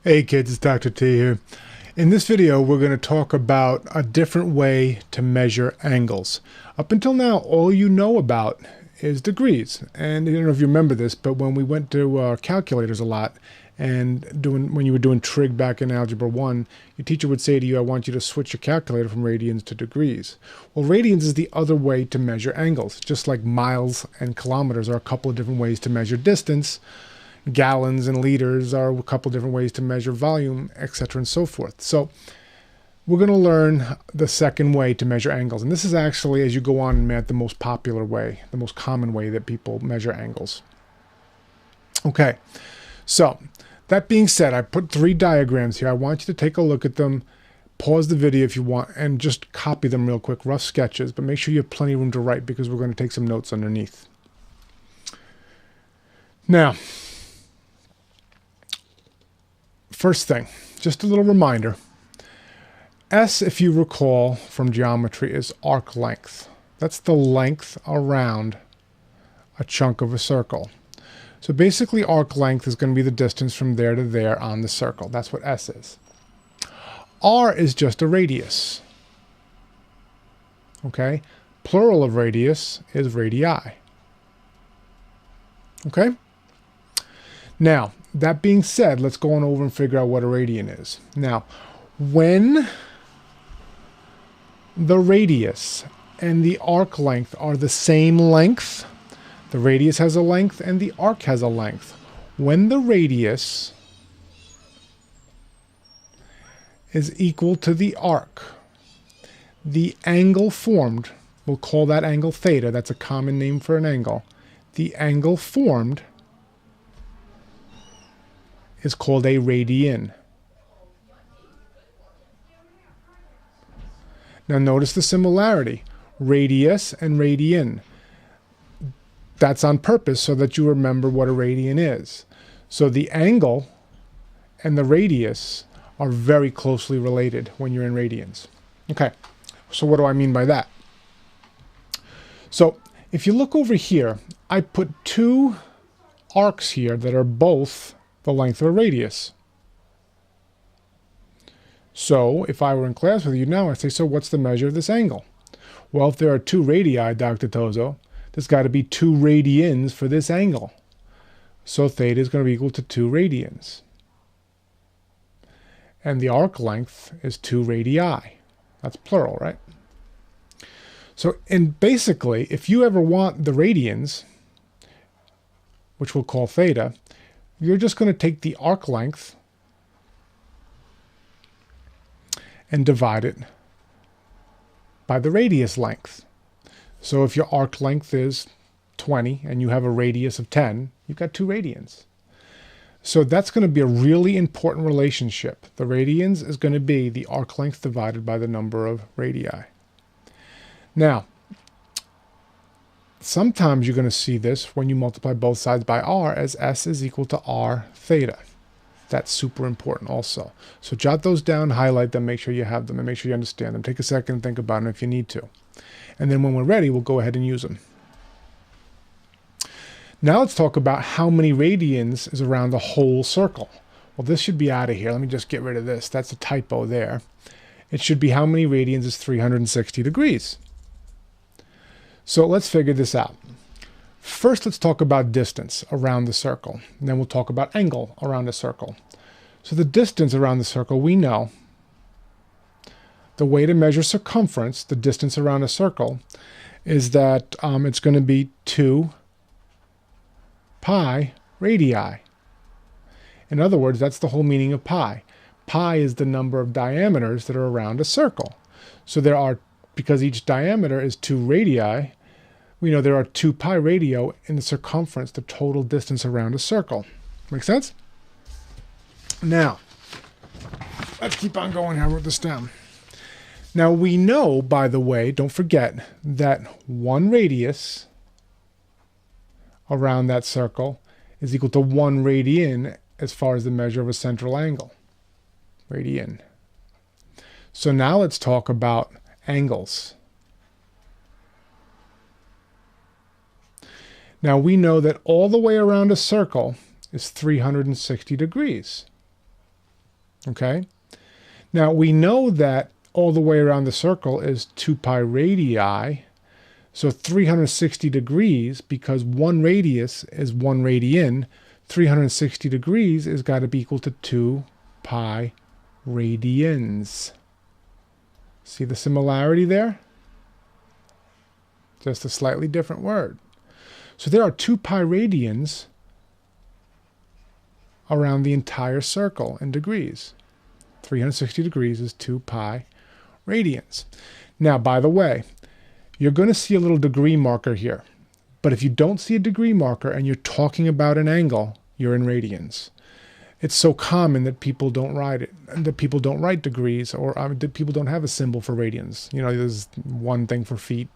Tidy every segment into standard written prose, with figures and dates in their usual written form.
Hey kids, it's Dr. T here. In this video, we're going to talk about a different way to measure angles. Up until now, all you know about is degrees. And I don't know if you remember this, but when we went to calculators a lot, and when you were doing trig back in Algebra 1, your teacher would say to you, I want you to switch your calculator from radians to degrees. Well, radians is the other way to measure angles. Just like miles and kilometers are a couple of different ways to measure distance, gallons and liters are a couple different ways to measure volume, etc. and so forth. So we're going to learn the second way to measure angles. And this is actually, as you go on in math, the most popular way, the most common way that people measure angles. Okay, so that being said, I put 3 diagrams here. I want you to take a look at them, pause the video if you want, and just copy them real quick, rough sketches, but make sure you have plenty of room to write because we're going to take some notes underneath. Now, first thing, just a little reminder. S, if you recall from geometry, is arc length. That's the length around a chunk of a circle. So basically arc length is going to be the distance from there to there on the circle. That's what S is. R is just a radius. Okay? Plural of radius is radii. Okay? Now, that being said, let's go on over and figure out what a radian is. Now, when the radius and the arc length are the same length, the radius has a length and the arc has a length. When the radius is equal to the arc, the angle formed, we'll call that angle theta, that's a common name for an angle. The angle formed is called a radian. Now notice the similarity, radius and radian. That's on purpose so that you remember what a radian is. So the angle and the radius are very closely related when you're in radians. Okay, so what do I mean by that? So if you look over here, I put 2 arcs here that are both the length of a radius. So if I were in class with you now, I'd say, so what's the measure of this angle? Well, if there are 2 radii, Dr. Tozo, there's got to be 2 radians for this angle. So theta is going to be equal to 2 radians. And the arc length is 2 radii. That's plural, right? So, and basically, if you ever want the radians, which we'll call theta, you're just going to take the arc length and divide it by the radius length. So if your arc length is 20 and you have a radius of 10, you've got 2 radians. So that's going to be a really important relationship. The radians is going to be the arc length divided by the number of radii. Now, sometimes you're going to see this when you multiply both sides by r as S is equal to r theta. That's super important also. So jot those down, highlight them, make sure you have them, and make sure you understand them. Take a second and think about them if you need to. And then when we're ready, we'll go ahead and use them. Now let's talk about how many radians is around the whole circle. Well, this should be out of here. Let me just get rid of this. That's a typo there. It should be how many radians is 360 degrees. So let's figure this out. First, let's talk about distance around the circle. And then we'll talk about angle around the circle. So the distance around the circle, we know. The way to measure circumference, the distance around a circle, is that it's going to be 2 pi radii. In other words, that's the whole meaning of pi. Pi is the number of diameters that are around a circle. So there are, because each diameter is 2 radii, we know there are 2 pi radio in the circumference, the total distance around a circle. Make sense? Now, let's keep on going. I wrote this down. Now we know, by the way, don't forget, that 1 radius around that circle is equal to 1 radian as far as the measure of a central angle. Radian. So now let's talk about angles. Now we know that all the way around a circle is 360 degrees. Okay? Now, we know that all the way around the circle is 2 pi radii, so 360 degrees, because one radius is 1 radian, 360 degrees has got to be equal to 2 pi radians. See the similarity there? Just a slightly different word. So there are 2 pi radians around the entire circle in degrees. 360 degrees is 2 pi radians. Now, by the way, you're going to see a little degree marker here. But if you don't see a degree marker and you're talking about an angle, you're in radians. It's so common that people don't write it, that people don't write degrees, or that people don't have a symbol for radians. You know, there's one thing for feet,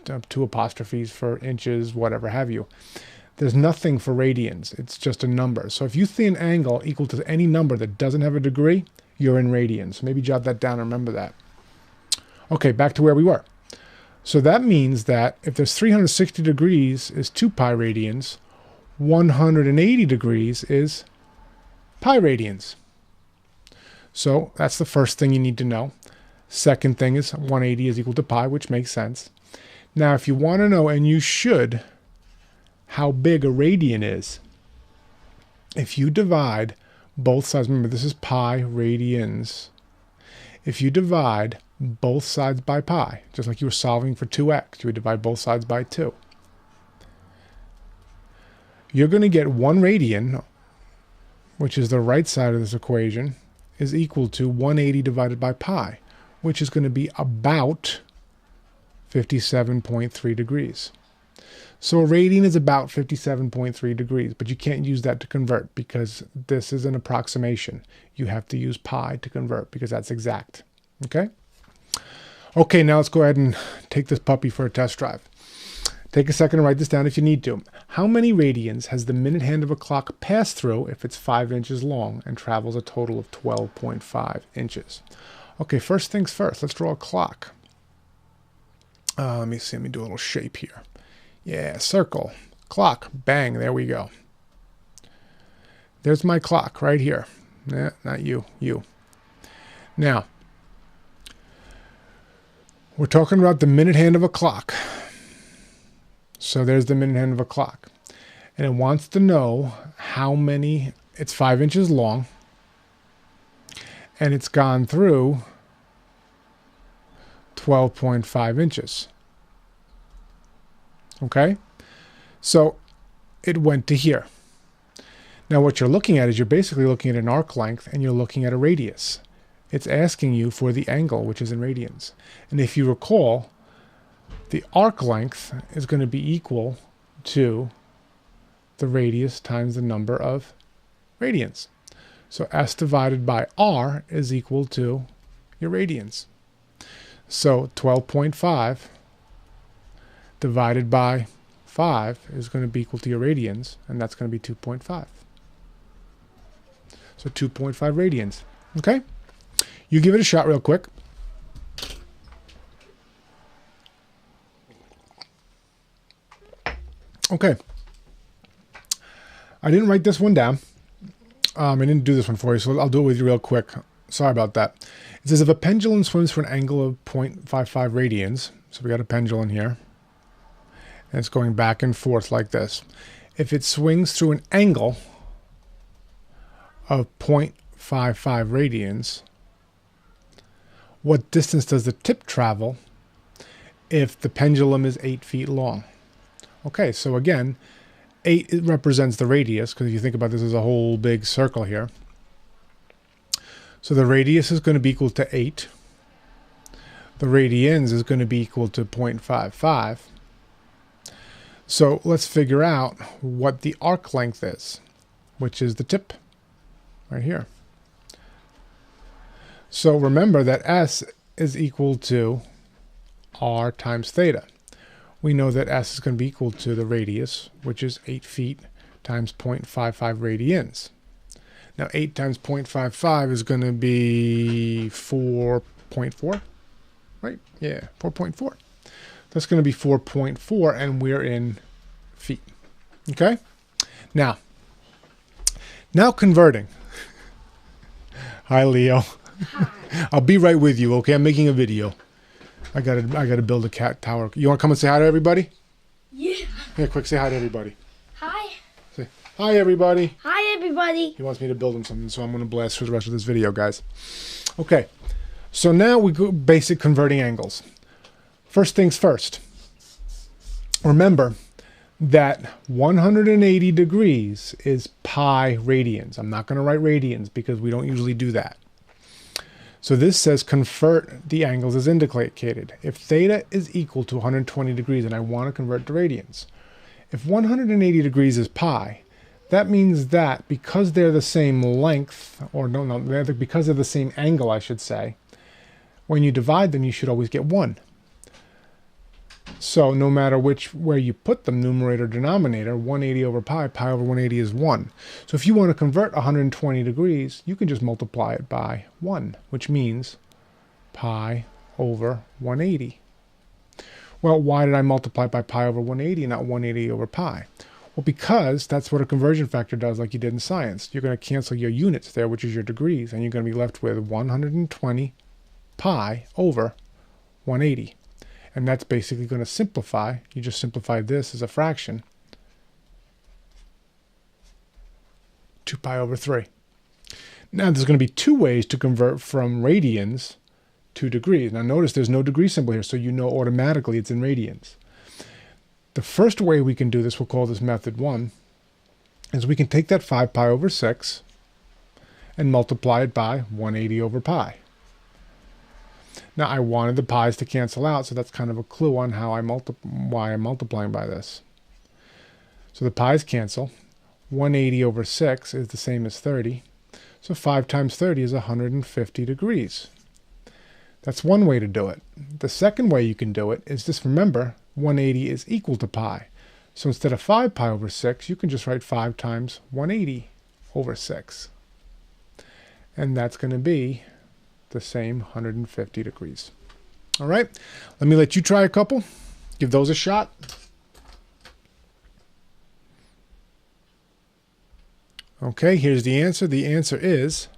2 apostrophes for inches, whatever have you. There's nothing for radians. It's just a number. So if you see an angle equal to any number that doesn't have a degree, you're in radians. Maybe jot that down and remember that. Okay, back to where we were. So that means that if there's 360 degrees is 2 pi radians, 180 degrees is pi radians. So that's the first thing you need to know. Second thing is 180 is equal to pi, which makes sense. Now, if you want to know, and you should, how big a radian is, if you divide both sides, remember this is pi radians. If you divide both sides by pi, just like you were solving for 2x, you would divide both sides by 2. You're going to get 1 radian, which is the right side of this equation, is equal to 180 divided by pi, which is going to be about 57.3 degrees. So a radian is about 57.3 degrees, but you can't use that to convert because this is an approximation. You have to use pi to convert because that's exact. Okay? Okay, now let's go ahead and take this puppy for a test drive. Take a second to write this down if you need to. How many radians has the minute hand of a clock passed through if it's 5 inches long and travels a total of 12.5 inches? Okay, first things first, let's draw a clock. Let me see, let me do a little shape here. Yeah, circle, clock, bang, there we go. There's my clock right here. Nah, not you, you. Now, we're talking about the minute hand of a clock. So there's the minute hand of a clock. And it wants to know how many, it's 5 inches long, and it's gone through 12.5 inches. Okay? So it went to here. Now what you're looking at is you're basically looking at an arc length and you're looking at a radius. It's asking you for the angle, which is in radians. And if you recall, the arc length is going to be equal to the radius times the number of radians. So S divided by R is equal to your radians. So 12.5 divided by 5 is going to be equal to your radians, and that's going to be 2.5. So 2.5 radians. Okay? You give it a shot real quick. Okay. I didn't write this one down. I didn't do this one for you, so I'll do it with you real quick. Sorry about that. It says if a pendulum swims for an angle of 0.55 radians, so we got a pendulum here, and it's going back and forth like this. If it swings through an angle of 0.55 radians, what distance does the tip travel if the pendulum is 8 feet long? Okay, so again, 8 it represents the radius, because if you think about this as a whole big circle here. So the radius is going to be equal to 8. The radians is going to be equal to 0.55. So let's figure out what the arc length is, which is the tip right here. So remember that S is equal to R times theta. We know that S is going to be equal to the radius, which is 8 feet times 0.55 radians. Now 8 times 0.55 is going to be 4.4, right? Yeah, 4.4. That's going to be 4.4, and we're in feet. Okay? Now converting. Hi, Leo. Hi. I'll be right with you, okay? I'm making a video. I gotta build a cat tower. You want to come and say hi to everybody? Yeah. Here, quick, say hi to everybody. Hi. Say, hi, everybody. Hi, everybody. He wants me to build him something, so I'm going to blast for the rest of this video, guys. Okay, so now we go basic converting angles. First things first. Remember that 180 degrees is pi radians. I'm not going to write radians because we don't usually do that. So this says convert the angles as indicated. If theta is equal to 120 degrees and I want to convert to radians. If 180 degrees is pi, that means that because they're the same length, or because they're the same angle, I should say, when you divide them, you should always get 1. So no matter where you put them, numerator, denominator, 180 over pi over 180 is 1. So if you want to convert 120 degrees, you can just multiply it by 1, which means pi over 180. Well, why did I multiply by pi over 180 and not 180 over pi? Well, because that's what a conversion factor does, like you did in science. You're going to cancel your units there, which is your degrees, and you're going to be left with 120 pi over 180. And that's basically going to simplify. You just simplify this as a fraction. 2 pi over 3. Now there's going to be two ways to convert from radians to degrees. Now notice there's no degree symbol here, so you know automatically it's in radians. The first way we can do this, we'll call this method 1, is we can take that 5 pi over 6 and multiply it by 180 over pi. Now I wanted the pi's to cancel out, so that's kind of a clue on how why I'm multiplying by this. So the pi's cancel. 180 over 6 is the same as 30. So 5 times 30 is 150 degrees. That's one way to do it. The second way you can do it is just remember 180 is equal to pi. So instead of 5 pi over 6, you can just write 5 times 180 over 6. And that's going to be the same 150 degrees. All right, let me let you try a couple. Give those a shot. Okay, here's the answer. The answer is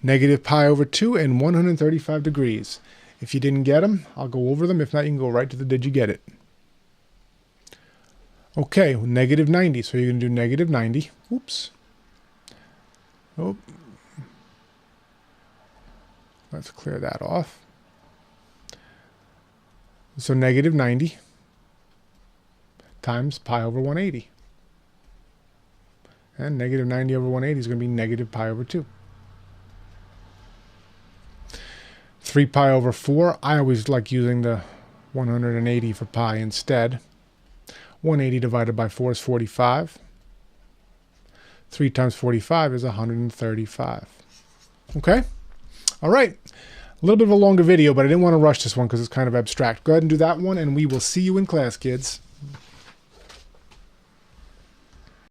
negative pi over 2 and 135 degrees. If you didn't get them, I'll go over them. If not, you can go right to the did you get it. Okay, negative 90. So you're going to do negative 90. Oops. Oh. Let's clear that off. So negative 90 times pi over 180. And negative 90 over 180 is going to be negative pi over 2. 3 pi over 4. I always like using the 180 for pi instead. 180 divided by 4 is 45. 3 times 45 is 135. Okay? All right, a little bit of a longer video, but I didn't want to rush this one because it's kind of abstract. Go ahead and do that one, and we will see you in class, kids.